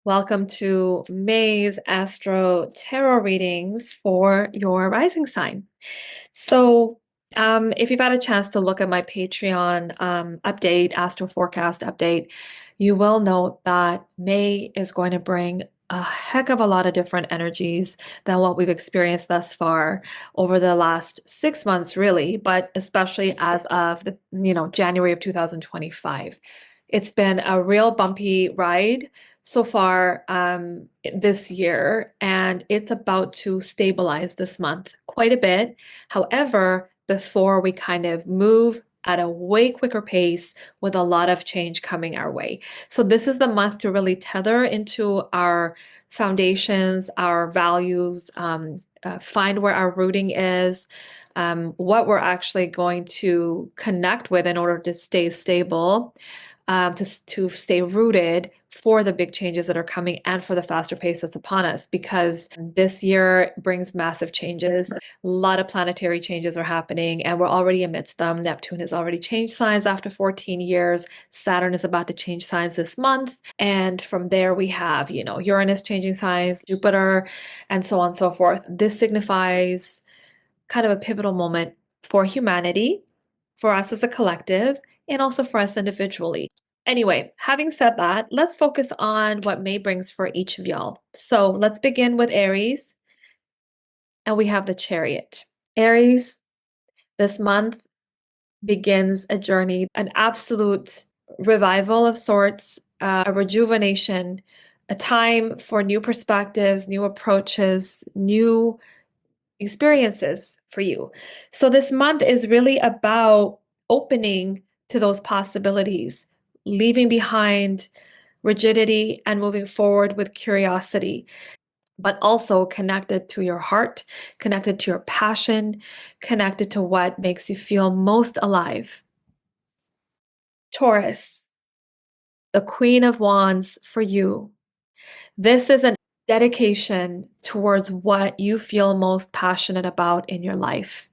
Welcome to May's Astro-Tarot readings for your rising sign. So, if you've had a chance to look at my Patreon update, Astro Forecast update, you will note that May is going to bring a heck of a lot of different energies than what we've experienced thus far over the last 6 months, really, but especially as of January of 2025. It's been a real bumpy ride so far this year, and it's about to stabilize this month quite a bit. However, before we kind of move at a way quicker pace with a lot of change coming our way. So this is the month to really tether into our foundations, our values, find where our rooting is, what we're actually going to connect with in order to stay stable, to stay rooted for the big changes that are coming and for the faster pace that's upon us, because this year brings massive changes. A lot of planetary changes are happening and we're already amidst them. Neptune has already changed signs after 14 years. Saturn is about to change signs this month. And from there we have, Uranus changing signs, Jupiter, and so on and so forth. This signifies kind of a pivotal moment for humanity, for us as a collective, and also for us individually. Anyway, having said that, let's focus on what May brings for each of y'all. So let's begin with Aries, and we have the Chariot. Aries, this month begins a journey, an absolute revival of sorts, a rejuvenation, a time for new perspectives, new approaches, new experiences for you. So this month is really about opening to those possibilities, leaving behind rigidity and moving forward with curiosity, but also connected to your heart, connected to your passion, connected to what makes you feel most alive. Taurus, the Queen of Wands for you. This is a dedication towards what you feel most passionate about in your life.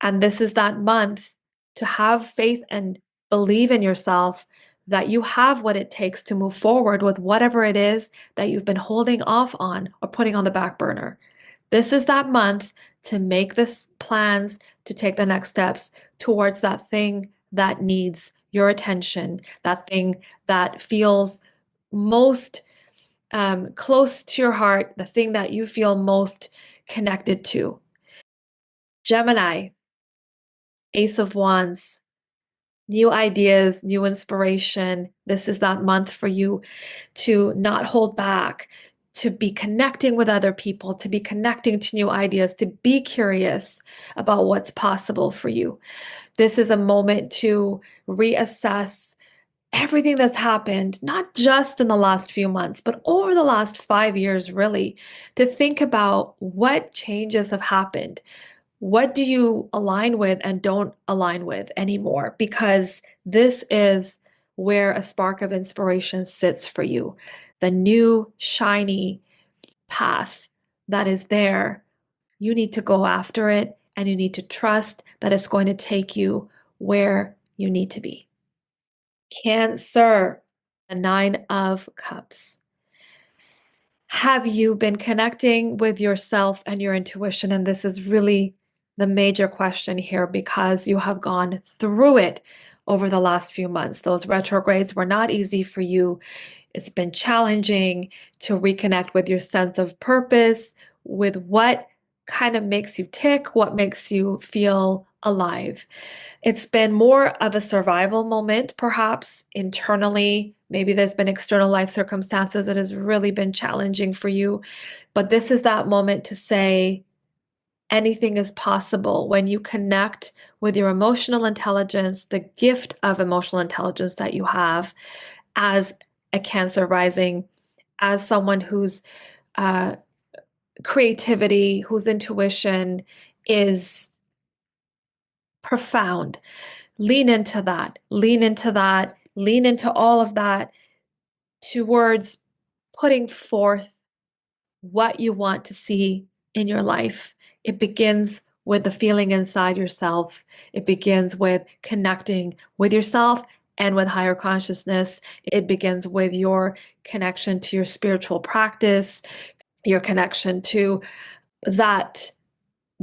And this is that month to have faith and believe in yourself that you have what it takes to move forward with whatever it is that you've been holding off on or putting on the back burner. This is that month to make this plans to take the next steps towards that thing that needs your attention, that thing that feels most close to your heart, the thing that you feel most connected to. Gemini, Ace of Wands, new ideas, new inspiration. This is that month for you to not hold back, to be connecting with other people, to be connecting to new ideas, to be curious about what's possible for you. This is a moment to reassess everything that's happened, not just in the last few months, but over the last 5 years, really, to think about what changes have happened. What do you align with and don't align with anymore? Because this is where a spark of inspiration sits for you. The new, shiny path that is there. You need to go after it and you need to trust that it's going to take you where you need to be. Cancer, the Nine of Cups. Have you been connecting with yourself and your intuition? And this is really the major question here because you have gone through it over the last few months. Those retrogrades were not easy for you. It's been challenging to reconnect with your sense of purpose, with what kind of makes you tick, what makes you feel alive. It's been more of a survival moment, perhaps internally. Maybe there's been external life circumstances that has really been challenging for you. But this is that moment to say anything is possible when you connect with your emotional intelligence, the gift of emotional intelligence that you have as a Cancer rising, as someone whose creativity, whose intuition is profound. Lean into that, lean into that, lean into all of that towards putting forth what you want to see in your life. It begins with the feeling inside yourself. It begins with connecting with yourself and with higher consciousness, it begins with your connection to your spiritual practice, your connection to that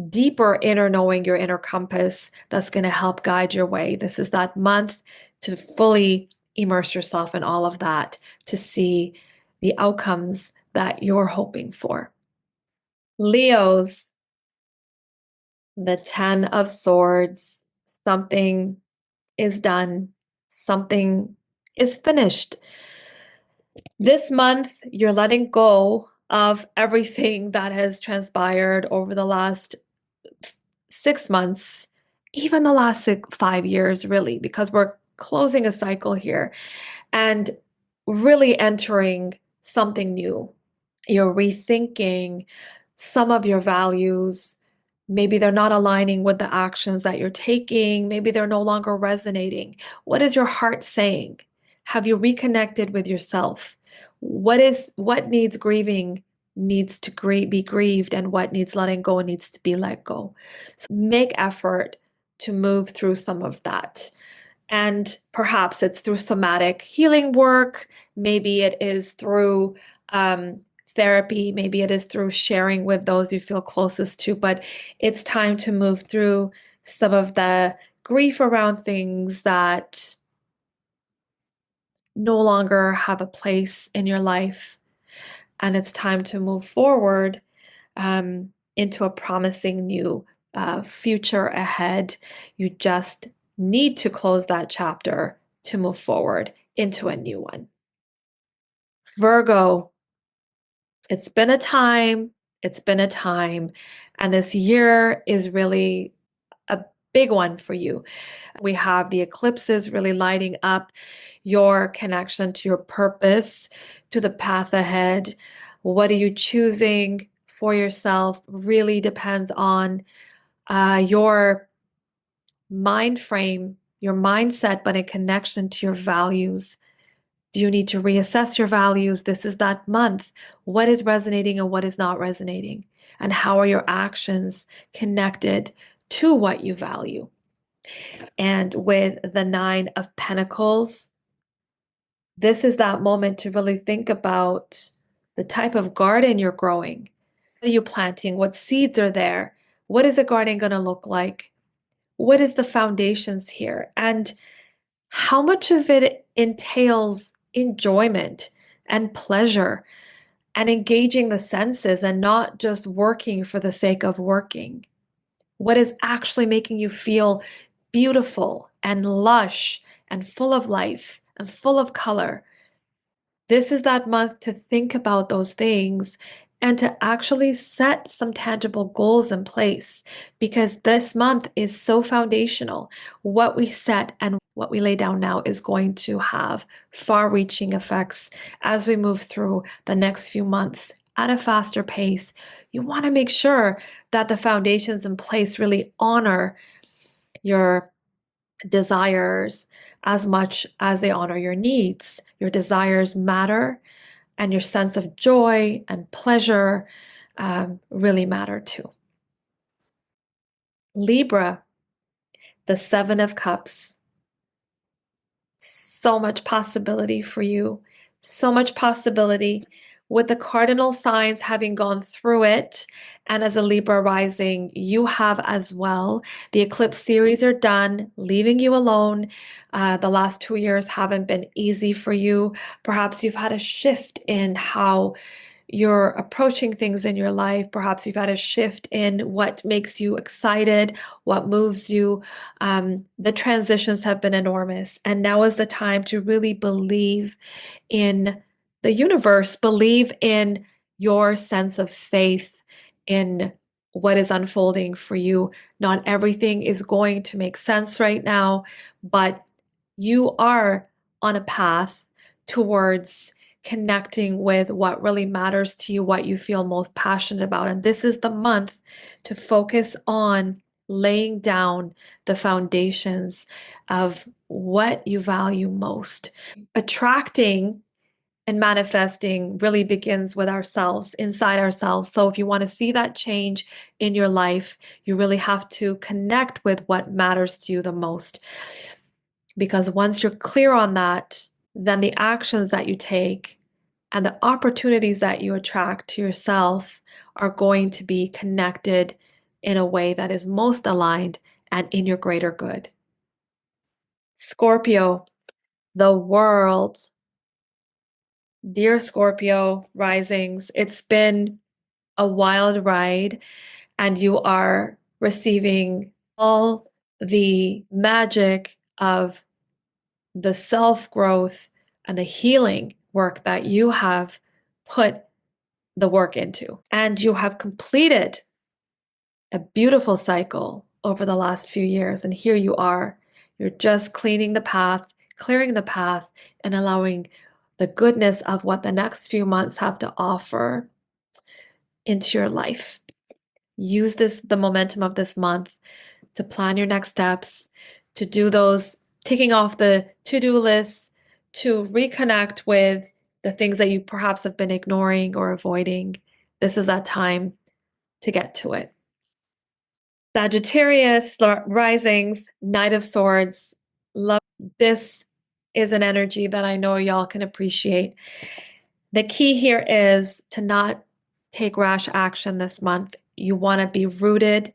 deeper inner knowing, your inner compass that's going to help guide your way. This is that month to fully immerse yourself in all of that to see the outcomes that you're hoping for. Leos, the 10 of Swords, something is done, something is finished. This month, you're letting go of everything that has transpired over the last 6 months, even the last 5 years, really, because we're closing a cycle here and really entering something new. You're rethinking some of your values. Maybe they're not aligning with the actions that you're taking. Maybe they're no longer resonating. What is your heart saying? Have you reconnected with yourself? What needs grieving needs to be grieved, and what needs letting go needs to be let go. So make effort to move through some of that. And perhaps it's through somatic healing work. Maybe it is through therapy. Maybe it is through sharing with those you feel closest to. But it's time to move through some of the grief around things that no longer have a place in your life. And it's time to move forward into a promising new future ahead. You just need to close that chapter to move forward into a new one. Virgo, it's been a time, and this year is really a big one for you. We have the eclipses really lighting up your connection to your purpose, to the path ahead. What are you choosing for yourself really depends on your mind frame, your mindset, but in connection to your values. Do you need to reassess your values? This is that month. What is resonating and what is not resonating? And how are your actions connected to what you value? And with the 9 of Pentacles, this is that moment to really think about the type of garden you're growing. What are you planting? What seeds are there? What is the garden going to look like? What is the foundations here? And how much of it entails enjoyment and pleasure and engaging the senses and not just working for the sake of working? What is actually making you feel beautiful and lush and full of life and full of color? This is that month to think about those things and to actually set some tangible goals in place, because this month is so foundational. What we set and what we lay down now is going to have far-reaching effects as we move through the next few months at a faster pace. You want to make sure that the foundations in place really honor your desires as much as they honor your needs. Your desires matter, and your sense of joy and pleasure really matter too. Libra, the 7 of Cups. So much possibility for you. So much possibility with the cardinal signs having gone through it. And as a Libra rising, you have as well. The eclipse series are done, leaving you alone. The last 2 years haven't been easy for you. Perhaps you've had a shift in how you're approaching things in your life. Perhaps you've had a shift in what makes you excited, what moves you. The transitions have been enormous. And now is the time to really believe in the universe, believe in your sense of faith in what is unfolding for you. Not everything is going to make sense right now, but you are on a path towards connecting with what really matters to you, what you feel most passionate about. And this is the month to focus on laying down the foundations of what you value most. Attracting and manifesting really begins with ourselves, inside ourselves. So if you want to see that change in your life, you really have to connect with what matters to you the most. Because once you're clear on that, then the actions that you take and the opportunities that you attract to yourself are going to be connected in a way that is most aligned and in your greater good. Scorpio, the world. Dear Scorpio risings, it's been a wild ride, and you are receiving all the magic of the self-growth and the healing work that you have put the work into. And you have completed a beautiful cycle over the last few years. And here you are. You're just cleaning the path, clearing the path, and allowing the goodness of what the next few months have to offer into your life. Use the momentum of this month to plan your next steps, to do those ticking off the to-do lists, to reconnect with the things that you perhaps have been ignoring or avoiding. This is that time to get to it. Sagittarius risings, Knight of Swords. Love. This is an energy that I know y'all can appreciate. The key here is to not take rash action this month. You want to be rooted.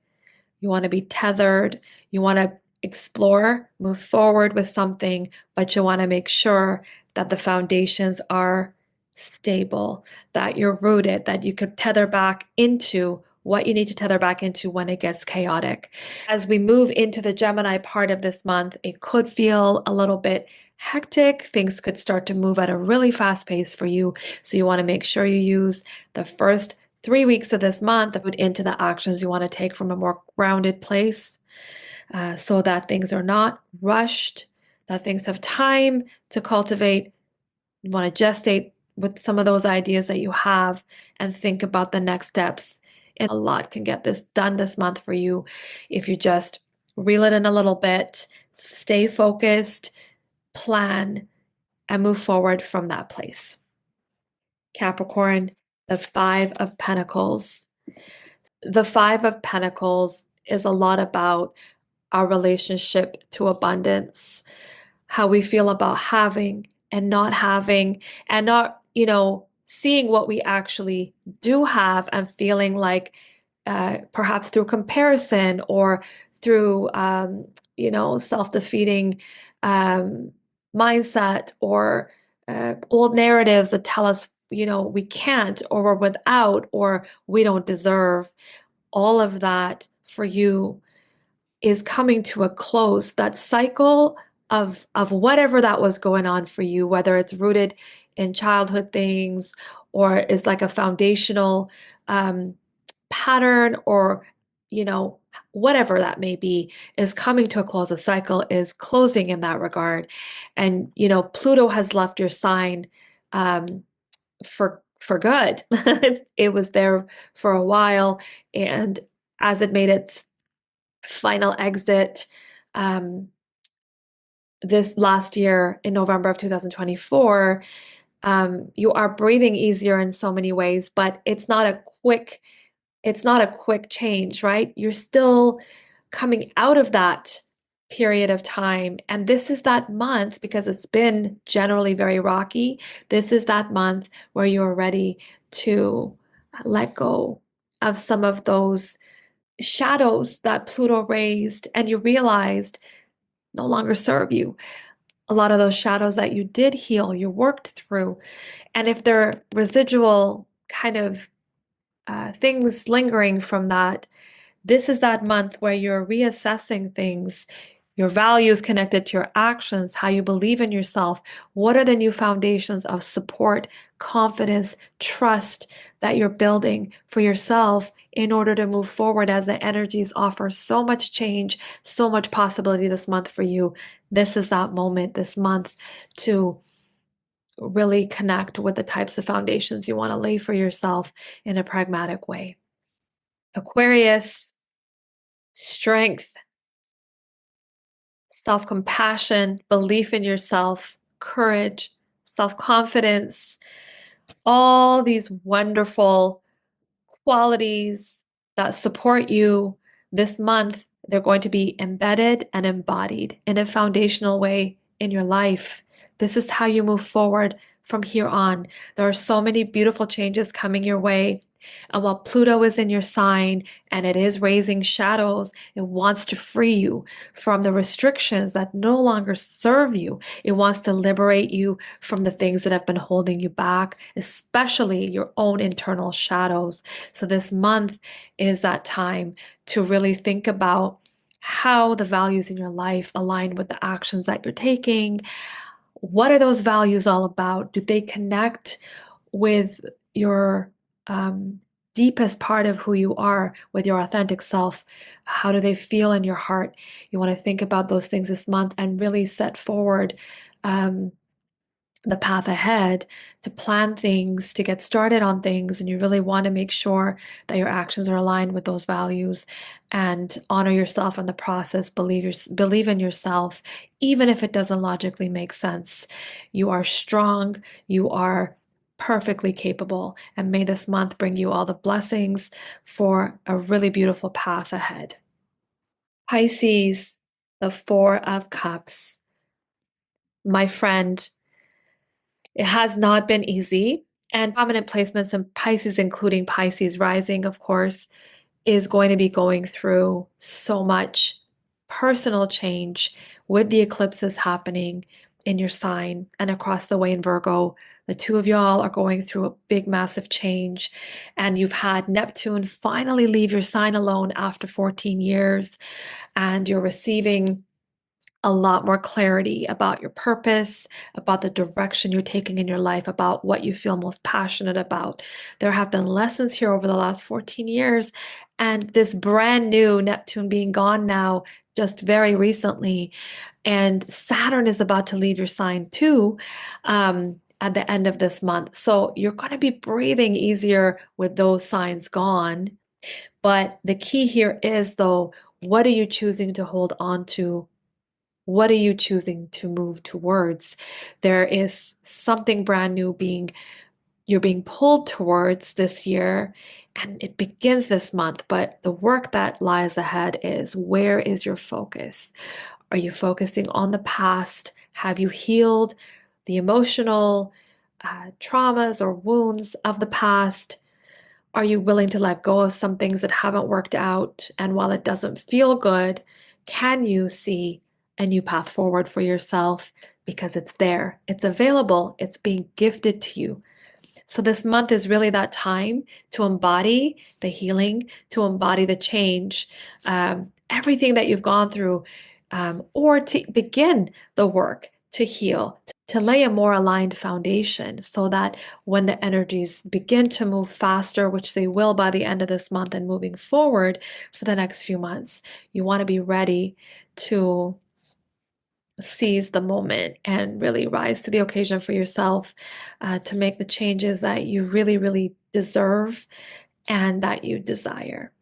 You want to be tethered. You want to explore, move forward with something, but you want to make sure that the foundations are stable, that you're rooted, that you could tether back into what you need to tether back into when it gets chaotic. As we move into the Gemini part of this month, it could feel a little bit hectic. Things could start to move at a really fast pace for you. So you want to make sure you use the first 3 weeks of this month into the actions you want to take from a more grounded place, so that things are not rushed, that things have time to cultivate. You want to gestate with some of those ideas that you have and think about the next steps. And a lot can get this done this month for you if you just reel it in a little bit, stay focused, plan, and move forward from that place. Capricorn, the Five of Pentacles. The Five of Pentacles is a lot about our relationship to abundance, how we feel about having and not having, and not, seeing what we actually do have and feeling like perhaps through comparison or through, self-defeating mindset or old narratives that tell us, we can't or we're without or we don't deserve. All of that for you is coming to a close. That cycle of whatever that was going on for you, whether it's rooted in childhood things or is like a foundational pattern or whatever that may be, is coming to a close. A cycle is closing in that regard. And Pluto has left your sign for good. It was there for a while, and as it made its final exit this last year in November of 2024, you are breathing easier in so many ways, but it's not a quick change, right? You're still coming out of that period of time. And this is that month, because it's been generally very rocky. This is that month where you're ready to let go of some of those shadows that Pluto raised and you realized no longer serve you. A lot of those shadows that you did heal, you worked through. And if there are residual kind of things lingering from that, this is that month where you're reassessing things, your values connected to your actions, how you believe in yourself. What are the new foundations of support, confidence, trust that you're building for yourself in order to move forward, as the energies offer so much change, so much possibility this month for you. This is that moment this month to really connect with the types of foundations you want to lay for yourself in a pragmatic way. Aquarius, strength, self-compassion, belief in yourself, courage, self-confidence, all these wonderful qualities that support you this month They're going to be embedded and embodied in a foundational way in your life. This is how you move forward from here on. There are so many beautiful changes coming your way. And while Pluto is in your sign and it is raising shadows, it wants to free you from the restrictions that no longer serve you. It wants to liberate you from the things that have been holding you back, especially your own internal shadows. So this month is that time to really think about how the values in your life align with the actions that you're taking. What are those values all about? Do they connect with your deepest part of who you are, with your authentic self? How do they feel in your heart? You want to think about those things this month and really set forward the path ahead, to plan things, to get started on things. And you really want to make sure that your actions are aligned with those values and honor yourself in the process. Believe in yourself, even if it doesn't logically make sense. You are strong. You are perfectly capable. And may this month bring you all the blessings for a really beautiful path ahead. Pisces, the Four of Cups. My friend, it has not been easy. And prominent placements in Pisces, including Pisces rising, of course, is going to be going through so much personal change with the eclipses happening in your sign and across the way in Virgo. The two of y'all are going through a big, massive change. And you've had Neptune finally leave your sign alone after 14 years. And you're receiving a lot more clarity about your purpose, about the direction you're taking in your life, about what you feel most passionate about. There have been lessons here over the last 14 years, and this brand new Neptune being gone now just very recently, and Saturn is about to leave your sign too. At the end of this month. So you're going to be breathing easier with those signs gone. But the key here is, though, what are you choosing to hold on to? What are you choosing to move towards? There is something brand new you're being pulled towards this year, and it begins this month. But the work that lies ahead is, where is your focus? Are you focusing on the past? Have you healed the emotional traumas or wounds of the past? Are you willing to let go of some things that haven't worked out? And while it doesn't feel good, can you see a new path forward for yourself? Because it's there, it's available, it's being gifted to you. So this month is really that time to embody the healing, to embody the change, everything that you've gone through, or to begin the work to heal, to lay a more aligned foundation so that when the energies begin to move faster, which they will by the end of this month and moving forward for the next few months, you want to be ready to seize the moment and really rise to the occasion for yourself, to make the changes that you really, really deserve and that you desire.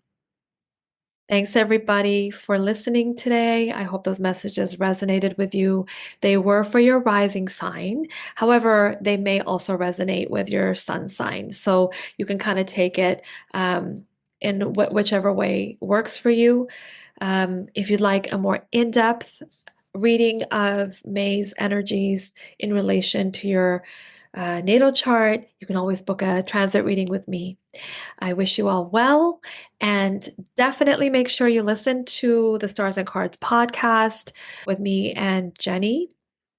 Thanks everybody for listening today. I hope those messages resonated with you. They were for your rising sign. However, they may also resonate with your sun sign. So you can kind of take it in whichever way works for you. If you'd like a more in-depth reading of May's energies in relation to your natal chart, you can always book a transit reading with me. I wish you all well, and definitely make sure you listen to the Stars and Cards podcast with me and Jenny.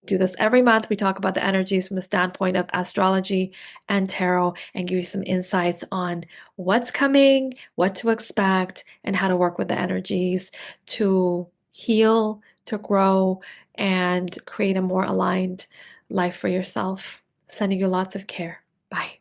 Do this every month. We talk about the energies from the standpoint of astrology and tarot and give you some insights on what's coming, what to expect, and how to work with the energies to heal, to grow, and create a more aligned life for yourself. Sending you lots of care. Bye.